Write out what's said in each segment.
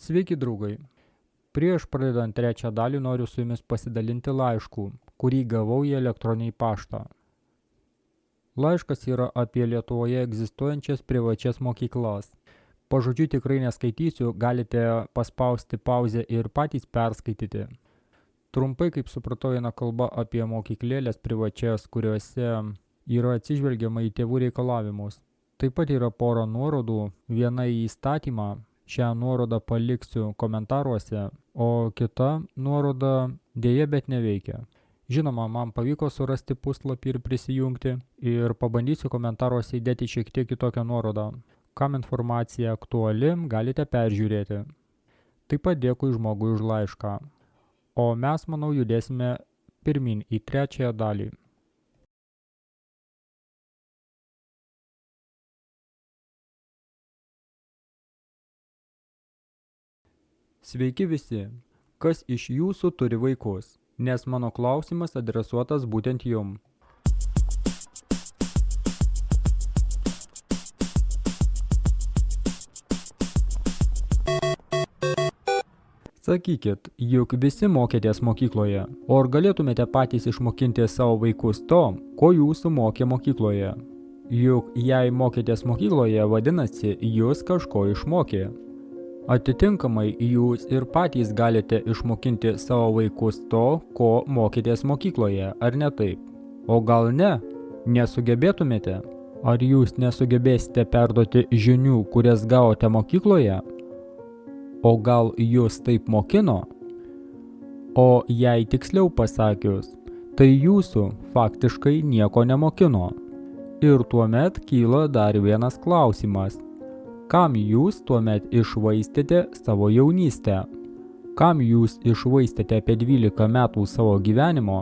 Sveiki draugai. Prieš pradedant trečią dalį noriu su jumis pasidalinti laišku, kurį gavau į elektroninį paštą. Laiškas yra apie Lietuvoje egzistuojančias privačias mokyklas. Pažodžiui tikrai neskaitysiu, galite paspausti pauzę ir patys perskaityti. Trumpai, kaip supratau, eina kalba apie mokyklėlės privačias, kuriuose yra atsižvelgiama į tėvų reikalavimus. Taip pat yra pora nuorodų, viena į įstatymą, šią nuorodą paliksiu komentaruose, o kita nuoroda dėja bet neveikia. Žinoma, man pavyko surasti puslapį ir prisijungti ir pabandysiu komentaruose įdėti šiek tiek kitokią nuorodą. Kam informacija aktuali, galite peržiūrėti. Taip pat dėkui žmogui už laišką. O mes, manau, judėsime pirmin į trečiąją dalį. Sveiki visi, kas iš jūsų turi vaikus, nes mano klausimas adresuotas būtent jum. Sakykit, juk visi mokėtės mokykloje, o ar galėtumėte patys išmokinti savo vaikus to, ko jūsų mokė mokykloje? Juk jei mokėtės mokykloje, vadinasi, jūs kažko išmokė. Atitinkamai, jūs ir patys galite išmokinti savo vaikus to, ko mokėtės mokykloje, ar ne taip? O gal ne? Nesugebėtumėte? Ar jūs nesugebėsite perduoti žinių, kurias gavote mokykloje? O gal jūs taip mokino? O jei tiksliau pasakius, tai jūsų faktiškai nieko nemokino. Ir tuomet kyla dar vienas klausimas. Kam jūs tuomet iššvaistėte savo jaunystę? Kam jūs iššvaistėte apie 12 metų savo gyvenimo,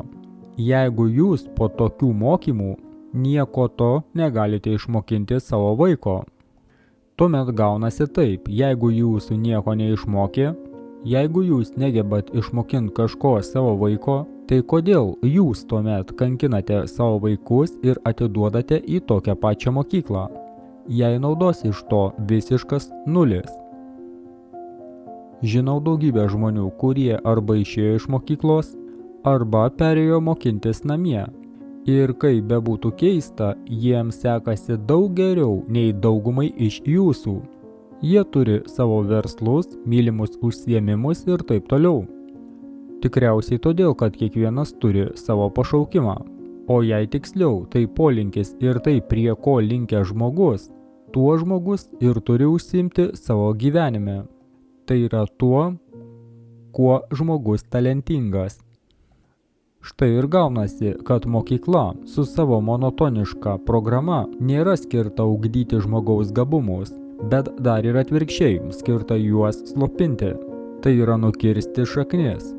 jeigu jūs po tokių mokymų nieko to negalite išmokinti savo vaiko? Tuomet gaunasi taip, jeigu jūsų nieko neišmokė, jeigu jūs negebat išmokinti kažko savo vaiko, tai kodėl jūs tuomet kankinate savo vaikus ir atiduodate į tokią pačią mokyklą? Jei naudos iš to visiškas nulis. Žinau daugybę žmonių, kurie arba išėjo iš mokyklos, arba perėjo mokintis namie. Ir kai bebūtų keista, jiems sekasi daug geriau nei daugumai iš jūsų. Jie turi savo verslus, mylimus užsiėmimus ir taip toliau. Tikriausiai todėl, kad kiekvienas turi savo pašaukimą. O jei tiksliau, tai polinkis ir tai prie ko linkia žmogus, tuo žmogus ir turi užsiimti savo gyvenime. Tai yra tuo, kuo žmogus talentingas. Štai ir gaunasi, kad mokykla su savo monotoniška programa nėra skirta ugdyti žmogaus gabumus, bet dar ir atvirkščiai skirta juos slopinti. Tai yra nukirsti šaknis.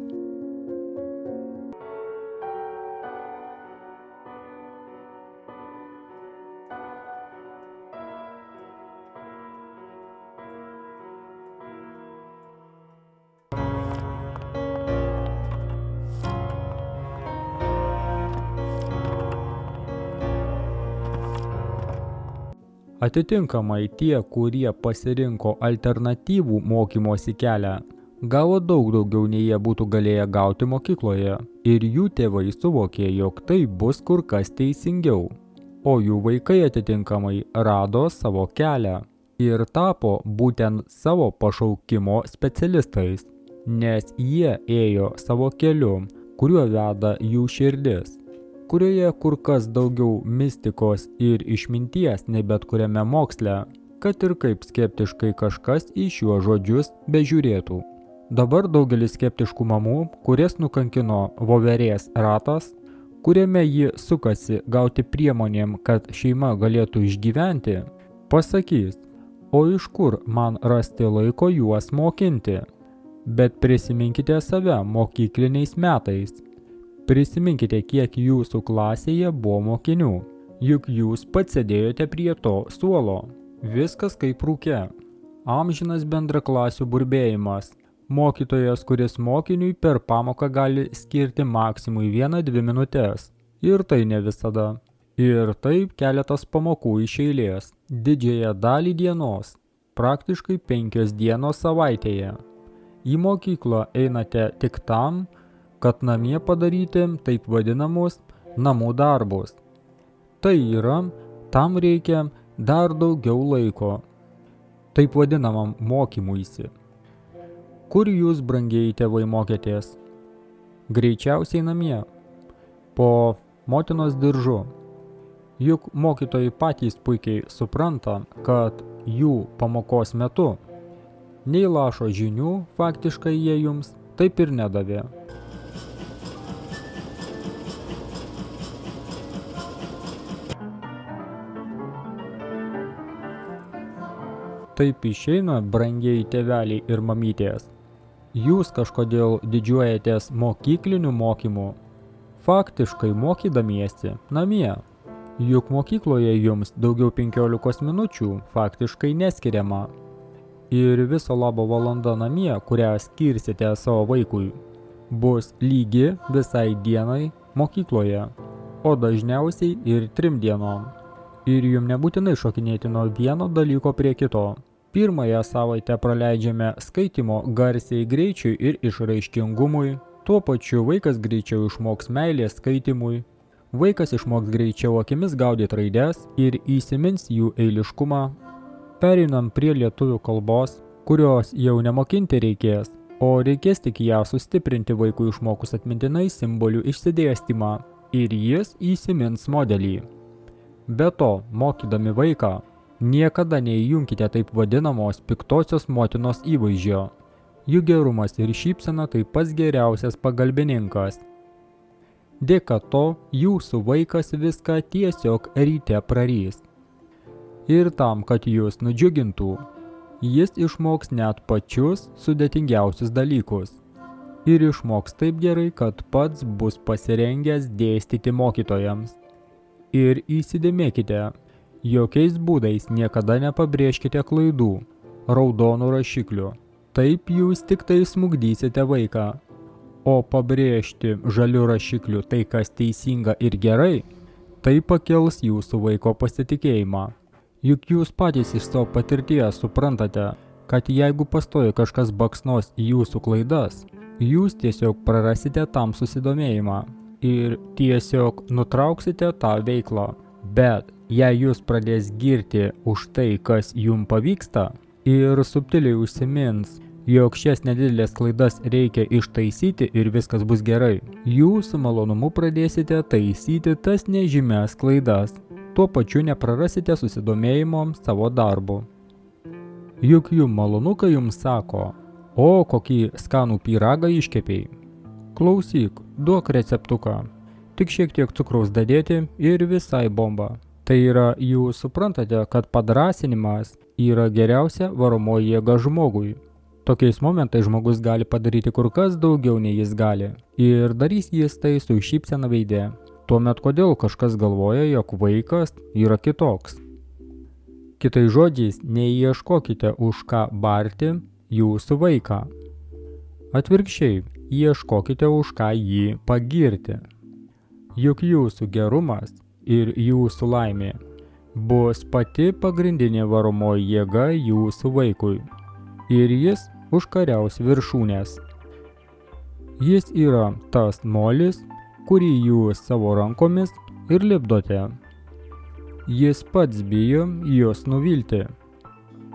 Atitinkamai tie, kurie pasirinko alternatyvų mokymosi kelią, gavo daug daugiau nei jie būtų galėję gauti mokykloje ir jų tėvai suvokė, jog tai bus kur kas teisingiau. O jų vaikai atitinkamai rado savo kelią ir tapo būtent savo pašaukimo specialistais, nes jie ėjo savo keliu, kuriuo veda jų širdis, kurioje kur kas daugiau mistikos ir išminties nei bet kuriame moksle, kad ir kaip skeptiškai kažkas į šiuos žodžius bežiūrėtų. Dabar daugelis skeptiškų mamų, kurias nukankino voverės ratas, kuriame ji sukasi gauti priemonėm, kad šeima galėtų išgyventi, pasakys, o iš kur man rasti laiko juos mokinti? Bet prisiminkite save mokykliniais metais. Prisiminkite, kiek jūsų klasėje buvo mokinių, juk jūs pats sėdėjote prie to suolo. Viskas kaip rūke. Amžinas bendraklasių burbėjimas. Mokytojas, kuris mokiniui per pamoką gali skirti maksimui 1-2 minutės. Ir tai ne visada. Ir taip keletas pamokų iš eilės. Didžiąją dalį dienos. Praktiškai 5 dienos savaitėje. į mokyklą einate tik tam, kad namie padaryti taip vadinamus namų darbus. Tai yra, tam reikia dar daugiau laiko, taip vadinamam mokymuisi. Kur jūs, brangieji tėvai, mokėtės? Greičiausiai namie, po motinos diržu. Juk mokytojai patys puikiai supranta, kad jų pamokos metu nei lašo žinių faktiškai jie jums taip ir nedavė. Taip išeina, brangieji tėveliai ir mamytės. Jūs kažkodėl didžiuojatės mokykliniu mokymu, faktiškai mokydamiesi namie. Juk mokykloje jums daugiau 15 minučių faktiškai neskiriama. Ir viso labo valanda namie, kurią skirsite savo vaikui, bus lygi visai dienai mokykloje, o dažniausiai ir 3 dienom. Ir jums nebūtinai šokinėti nuo vieno dalyko prie kito. Pirmąją savaitę praleidžiame skaitymo garsiai greičiui ir išraiškingumui, tuo pačiu vaikas greičiau išmoks meilės skaitimui, vaikas išmoks greičiau akimis gaudyti raides ir įsimins jų eiliškumą. Pereinam prie lietuvių kalbos, kurios jau nemokinti reikės, o reikės tik ją sustiprinti vaikui išmokus atmintinai simbolių išsidėstymą ir jis įsimins modelį. Be to, mokydami vaiką, niekada neįjunkite taip vadinamos piktosios motinos įvaizdžio. Jų gerumas ir šypsena tai pats geriausias pagalbininkas. Dėka to jūsų vaikas viską tiesiog ryte prarys. Ir tam, kad jūs nudžiugintų, jis išmoks net pačius sudėtingiausius dalykus. Ir išmoks taip gerai, kad pats bus pasirengęs dėstyti mokytojams. Ir įsidėmėkite, jokiais būdais niekada nepabrėžkite klaidų, raudonų rašiklių. Taip jūs tik tai smugdysite vaiką. O pabrėžti žalių rašiklių tai, kas teisinga ir gerai, tai pakels jūsų vaiko pasitikėjimą. Juk jūs patys iš savo patirties suprantate, kad jeigu pastovi kažkas baksnos į jūsų klaidas, jūs tiesiog prarasite tam susidomėjimą ir tiesiog nutrauksite tą veiklą. Bet jei jūs pradės girti už tai, kas jums pavyksta, ir subtiliai užsimins, jog šias nedidelės klaidas reikia ištaisyti ir viskas bus gerai, jūs su malonumu pradėsite taisyti tas nežymias klaidas, tuo pačiu neprarasite susidomėjimo savo darbu. Juk jums malonu, kai jums sako, o kokį skanų pyragą iškepėjai. Klausyk, duok receptuką. Tik šiek tiek cukraus dadėti ir visai bomba. Tai yra, jūs suprantate, kad padrąsinimas yra geriausia varomoji jėga žmogui. Tokiais momentais žmogus gali padaryti kur kas daugiau nei jis gali. Ir darys jis tai su šypsena veide. Tuomet kodėl kažkas galvoja, jog vaikas yra kitoks. Kitais žodžiais, neieškokite už ką barti jūsų vaiką. Atvirkščiai, ieškokite už ką jį pagirti. Juk jūsų gerumas ir jūsų laimė bus pati pagrindinė varomoji jėga jūsų vaikui. Ir jis užkariaus viršūnės. Jis yra tas molis, kurį jūs savo rankomis ir lipdote. Jis pats bijo jūs nuvilti.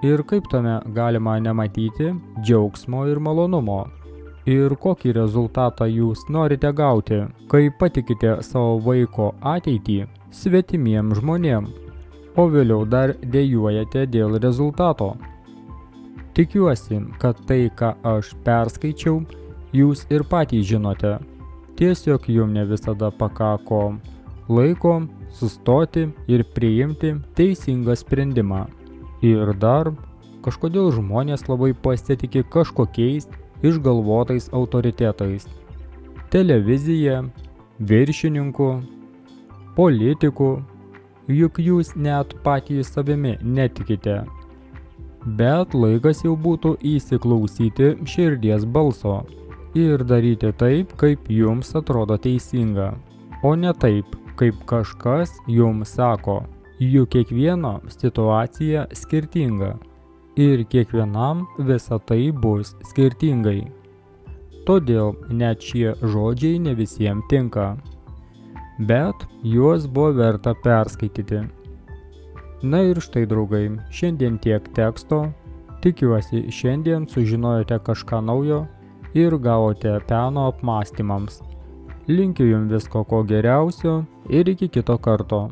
Ir kaip tame galima nematyti džiaugsmo ir malonumo. Ir kokį rezultatą jūs norite gauti, kai patikite savo vaiko ateitį svetimiem žmonėm, o vėliau dar dejuojate dėl rezultato. Tikiuosi, kad tai, ką aš perskaičiau, jūs ir patys žinote. Tiesiog jums ne visada pakako laiko sustoti ir priimti teisingą sprendimą. Ir dar, kažkodėl žmonės labai pasitikė kažkokiais išgalvotais autoritetais. Televizija, viršininku, politikų, juk jūs net patys savimi netikite. Bet laikas jau būtų įsiklausyti širdies balso ir daryti taip, kaip jums atrodo teisinga, o ne taip, kaip kažkas jums sako, juk kiekvieno situacija skirtinga. Ir kiekvienam visa tai bus skirtingai. Todėl net šie žodžiai ne visiems tinka. Bet juos buvo verta perskaityti. Na ir štai, draugai, šiandien tiek teksto. Tikiuosi, šiandien sužinojote kažką naujo ir gavote peno apmąstymams. Linkiu jums visko ko geriausio ir iki kito karto.